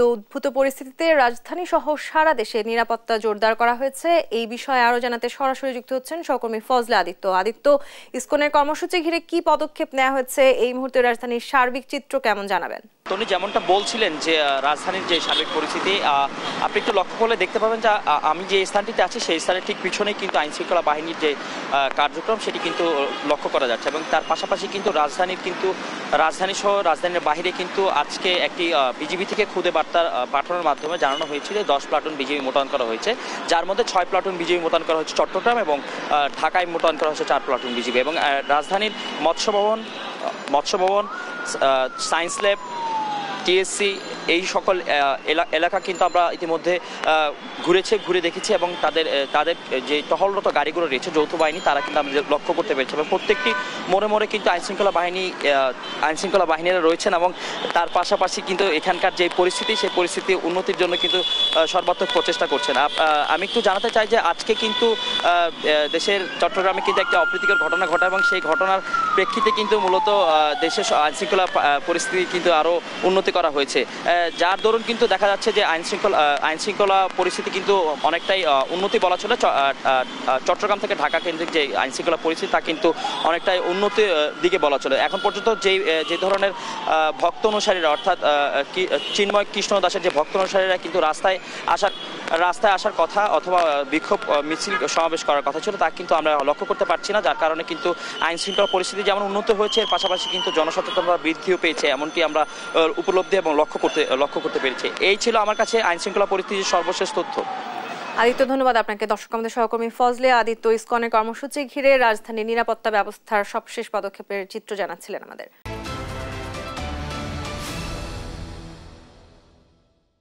উদ্ভূত পরিস্থিতিতে রাজধানী সহ সারা দেশে নিরাপত্তা জোরদার করা হয়েছে। এই বিষয়ে আরো জানাতে সরাসরি যুক্ত হচ্ছেন সহকর্মী ফজলে আদিত্য। ইসকনের কর্মসূচি ঘিরে কি পদক্ষেপ নেওয়া হয়েছে, এই মুহূর্তে রাজধানীর সার্বিক চিত্র কেমন জানাবেন? উনি যেমনটা বলছিলেন যে রাজধানীর যে সার্বিক পরিস্থিতি আপনি একটু লক্ষ্য করলে দেখতে পাবেন যে আমি যে স্থানটিতে আছি সেই স্থানের ঠিক পিছনেই কিন্তু আইন শৃঙ্খলা বাহিনীর যে কার্যক্রম সেটি কিন্তু লক্ষ্য করা যাচ্ছে এবং তার পাশাপাশি কিন্তু রাজধানী সহ রাজধানীর বাইরে কিন্তু আজকে একটি বিজিবি থেকে খুদে বার্তা পাঠানোর মাধ্যমে জানানো হয়েছিল 10 প্লাটুন বিজিবি মোতায়েন করা হয়েছে, যার মধ্যে 6 প্লাটুন বিজিবি মোতায়েন করা হয়েছে চট্টগ্রাম এবং ঢাকায় মোতায়েন করা হয়েছে 4 প্লাটুন বিজিবি এবং রাজধানীর মৎস্য ভবন, সায়েন্স ল্যাব, টিএসসি এই সকল এলাকা কিন্তু আমরা ইতিমধ্যে ঘুরে দেখেছি এবং তাদের যে টহলরত গাড়িগুলো রয়েছে যৌথ বাহিনী তারা কিন্তু আমরা লক্ষ্য করতে পেরেছি এবং প্রত্যেকটি মোড়ে কিন্তু আইনশৃঙ্খলা বাহিনীরা রয়েছেন এবং তার পাশাপাশি কিন্তু এখানকার যে পরিস্থিতি সেই পরিস্থিতি উন্নতির জন্য কিন্তু সর্বাত্মক প্রচেষ্টা করছেন। আমি একটু জানাতে চাই যে আজকে কিন্তু দেশের চট্টগ্রামে কিন্তু একটা অপ্রীতিকর ঘটনা ঘটে এবং সেই ঘটনার প্রেক্ষিতে কিন্তু মূলত দেশের আইনশৃঙ্খলা পরিস্থিতি কিন্তু আরও উন্নতি করা হয়েছে, যার দরুন কিন্তু দেখা যাচ্ছে যে আইনশৃঙ্খলা পরিস্থিতি কিন্তু অনেকটাই উন্নতি বলা চলে। চট্টগ্রাম থেকে ঢাকা কেন্দ্রিক যে আইনশৃঙ্খলা পরিস্থিতি তা কিন্তু অনেকটাই উন্নতির দিকে বলা চলে। এখন পর্যন্ত যে ধরনের ভক্ত অনুসারীরা অর্থাৎ চিন্ময় কৃষ্ণ দাসের যে ভক্ত অনুসারীরা কিন্তু রাস্তায় আসার কথা অথবা বিক্ষোভ মিছিল সমাবেশ করার কথা ছিল তা কিন্তু আমরা লক্ষ্য করতে পারছি না, যার কারণে কিন্তু আইনশৃঙ্খলা পরিস্থিতি যেমন উন্নত হয়েছে এর পাশাপাশি কিন্তু জনসচেতনতা বৃদ্ধিও পেয়েছে, এমনটি আমরা উপলব্ধি এবং লক্ষ্য করতে পেরেছি। এই ছিল আমার কাছে আইনশৃঙ্খলা পরিস্থিতির সর্বশেষ তথ্য। ধন্যবাদ আপনাকে। দর্শক আমাদের সহকর্মী ফজলে ইসকনের কর্মসূচি ঘিরে রাজধানীর নিরাপত্তা ব্যবস্থার সবশেষ পদক্ষেপের চিত্র জানাচ্ছিলেন আমাদের।